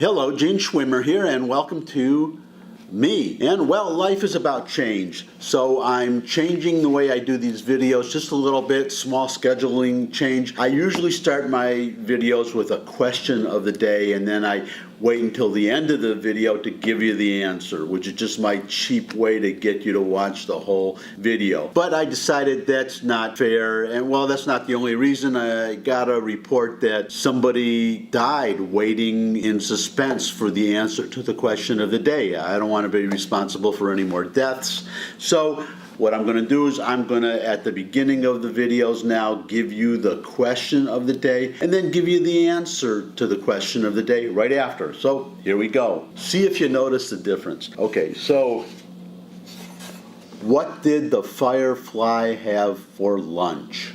Hello, Gene Schwimmer here, and welcome to me. And well, life is about change, so I'm changing the way I do these videos just a little bit, small scheduling change. I usually start my videos with a question of the day, and then I wait until the end of the video to give you the answer, which is just my cheap way to get you to watch the whole video. But I decided that's not fair, and well, that's not the only reason. I got a report that somebody died waiting in suspense for the answer to the question of the day. I don't want to be responsible for any more deaths. So what I'm going to do is I'm going to, at the beginning of the videos now, give you the question of the day and then give you the answer to the question of the day right after. So here we go. See if you notice the difference. Okay, so what did the firefly have for lunch?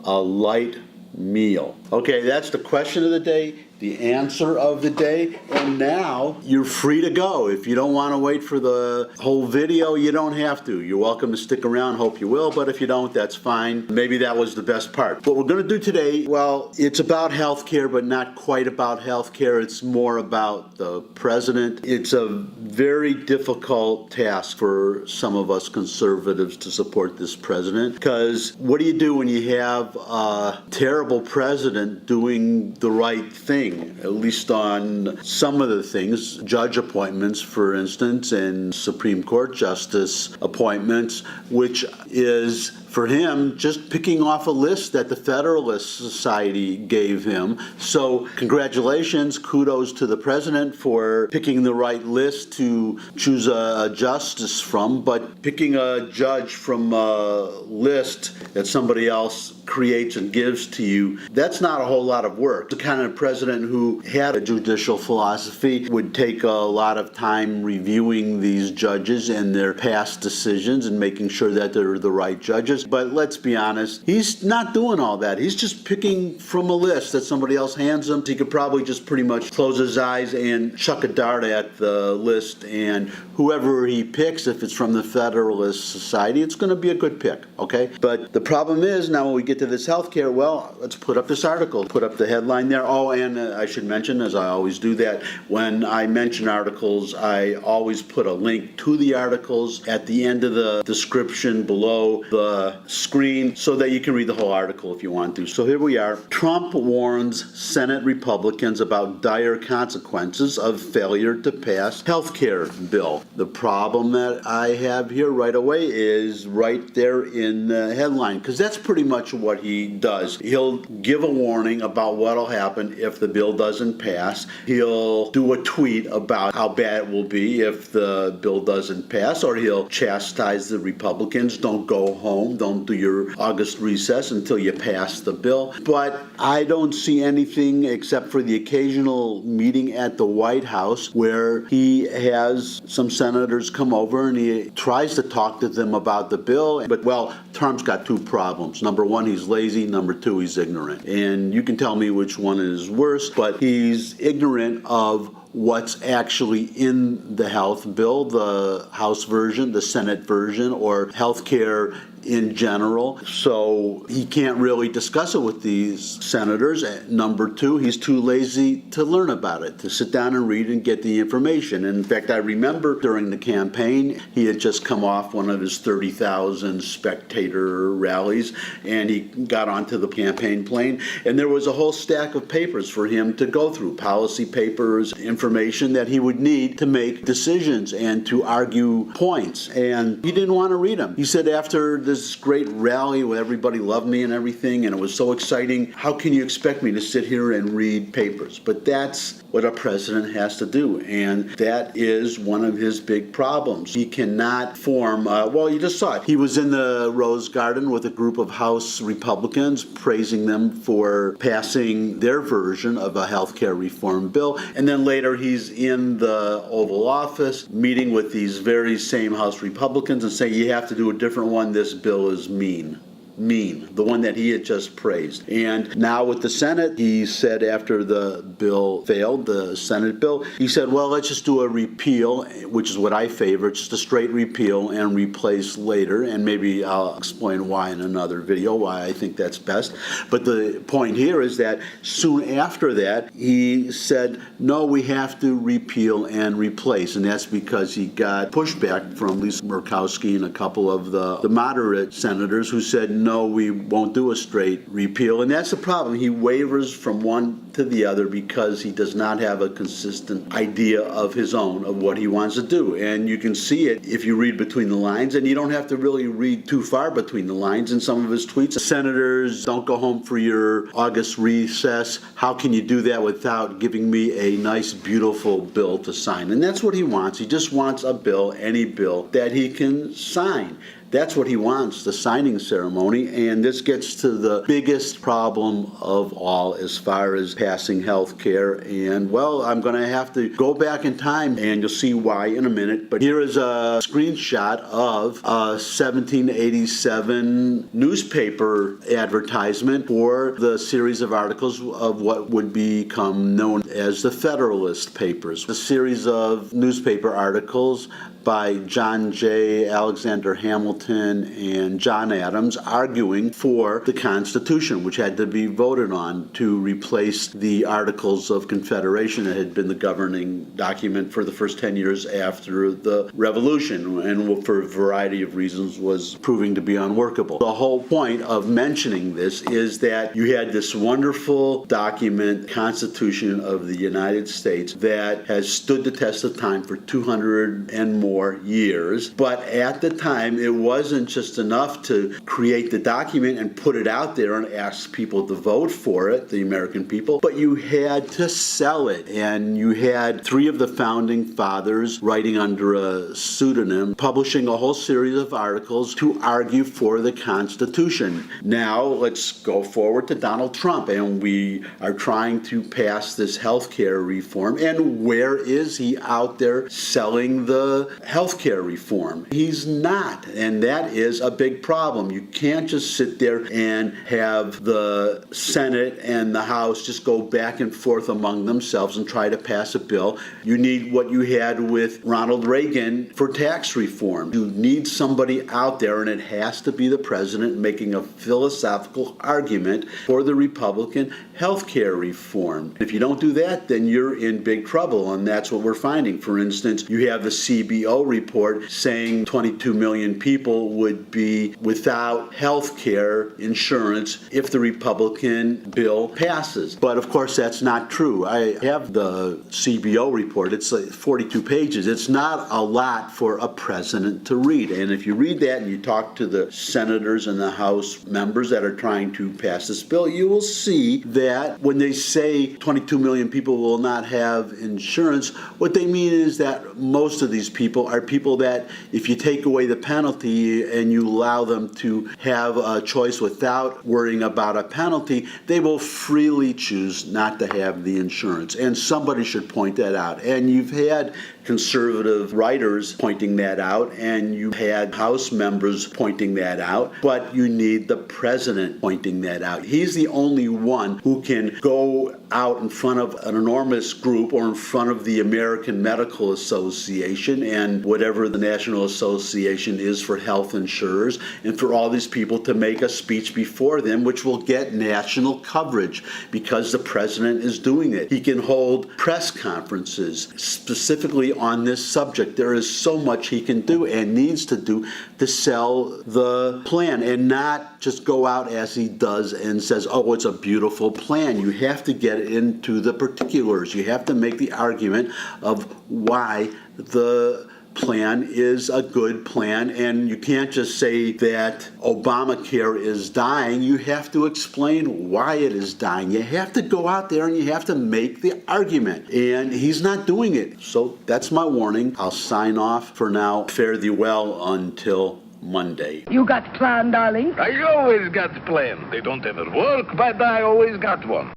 A light meal. Okay, that's the question of the day, the answer of the day, and now you're free to go. If you don't want to wait for the whole video, you don't have to. You're welcome to stick around, hope you will, but if you don't, that's fine. Maybe that was the best part. What we're going to do today, well, it's about healthcare, but not quite about healthcare. It's more about the president. It's a very difficult task for some of us conservatives to support this president, because what do you do when you have a terrible president doing the right thing? At least on some of the things, judge appointments, for instance, and Supreme Court justice appointments, which is for him just picking off a list that the Federalist Society gave him. So congratulations, kudos to the president for picking the right list to choose a justice from, but picking a judge from a list that somebody else creates and gives to you, that's not a whole lot of work. The kind of president who had a judicial philosophy would take a lot of time reviewing these judges and their past decisions and making sure that they're the right judges. But let's be honest, he's not doing all that. He's just picking from a list that somebody else hands him. He could probably just pretty much close his eyes and chuck a dart at the list, and whoever he picks, if it's from the Federalist Society, it's going to be a good pick, okay? But the problem is, now when we get to this healthcare, well, let's put up this article, put up the headline there. Oh, and I should mention, as I always do that, when I mention articles, I always put a link to the articles at the end of the description below the screen so that you can read the whole article if you want to. So here we are. Trump warns Senate Republicans about dire consequences of failure to pass healthcare bill. The problem that I have here right away is right there in the headline, because that's pretty much what he does. He'll give a warning about what'll happen if the bill doesn't pass. He'll do a tweet about how bad it will be if the bill doesn't pass, or he'll chastise the Republicans. Don't go home. Don't do your August recess until you pass the bill. But I don't see anything except for the occasional meeting at the White House where he has some senators come over and he tries to talk to them about the bill. But, well, Trump's got two problems. Number one, he's lazy. Number two, he's ignorant. And you can tell me which one is worse, but he's ignorant of what's actually in the health bill, the House version, the Senate version, or health care in general. So he can't really discuss it with these senators. Number two, he's too lazy to learn about it, to sit down and read and get the information. And in fact, I remember during the campaign, he had just come off one of his 30,000 spectator rallies, and he got onto the campaign plane, and there was a whole stack of papers for him to go through, policy papers, information that he would need to make decisions and to argue points. And he didn't want to read them. He said after this great rally where everybody loved me and everything, and it was so exciting, how can you expect me to sit here and read papers? But that's what a president has to do, and that is one of his big problems. He cannot form, well, you just saw it. He was in the Rose Garden with a group of House Republicans praising them for passing their version of a health care reform bill, and then later he's in the Oval Office meeting with these very same House Republicans and saying, you have to do a different one, this bill is mean. mean, the one that he had just praised. And now with the Senate, he said after the bill failed, the Senate bill, he said, well, let's just do a repeal, which is what I favor, just a straight repeal and replace later. And maybe I'll explain why in another video, why I think that's best. But the point here is that soon after that, he said, no, we have to repeal and replace. And that's because he got pushback from Lisa Murkowski and a couple of the moderate senators who said, no, we won't do a straight repeal. And that's the problem. He wavers from one to the other because he does not have a consistent idea of his own of what he wants to do. And you can see it if you read between the lines, and you don't have to really read too far between the lines in some of his tweets. Senators, don't go home for your August recess. How can you do that without giving me a nice, beautiful bill to sign? And that's what he wants. He just wants a bill, any bill, that he can sign. That's what he wants, the signing ceremony, and this gets to the biggest problem of all as far as passing health care. And, well, I'm going to have to go back in time, and you'll see why in a minute. But here is a screenshot of a 1787 newspaper advertisement for the series of articles of what would become known as the Federalist Papers, a series of newspaper articles by John Jay, Alexander Hamilton, and John Adams arguing for the Constitution, which had to be voted on to replace the Articles of Confederation that had been the governing document for the first 10 years after the Revolution, and for a variety of reasons was proving to be unworkable. The whole point of mentioning this is that you had this wonderful document, Constitution of the United States, that has stood the test of time for 200 and more years, but at the time it wasn't just enough to create the document and put it out there and ask people to vote for it, the American people, but you had to sell it. And you had three of the founding fathers writing under a pseudonym, publishing a whole series of articles to argue for the Constitution. Now let's go forward to Donald Trump, and we are trying to pass this health care reform, and where is he out there selling the health care reform? He's not, and that is a big problem. You can't just sit there and have the Senate and the House just go back and forth among themselves and try to pass a bill. You need what you had with Ronald Reagan for tax reform. You need somebody out there, and it has to be the president, making a philosophical argument for the Republican health care reform. If you don't do that, then you're in big trouble, and that's what we're finding. For instance, you have the CBO report saying 22 million people would be without health care insurance if the Republican bill passes. But of course, that's not true. I have the CBO report. It's like 42 pages. It's not a lot for a president to read. And if you read that and you talk to the senators and the House members that are trying to pass this bill, you will see that when they say 22 million people will not have insurance, what they mean is that most of these people are people that if you take away the penalty and you allow them to have a choice without worrying about a penalty, they will freely choose not to have the insurance. And somebody should point that out. And you've had conservative writers pointing that out, and you had House members pointing that out, but you need the president pointing that out. He's the only one who can go out in front of an enormous group or in front of the American Medical Association and whatever the National Association is for health insurers, and for all these people to make a speech before them, which will get national coverage because the president is doing it. He can hold press conferences specifically on this subject. There is so much he can do and needs to do to sell the plan, and not just go out as he does and says, oh, it's a beautiful plan. You have to get into the particulars. You have to make the argument of why the plan is a good plan, and you can't just say that Obamacare is dying. You have to explain why it is dying. You have to go out there and you have to make the argument, and he's not doing it. So that's my warning. I'll sign off for now. Fare thee well until Monday. You got plan, darling? I always got plan. They don't ever work, but I always got one.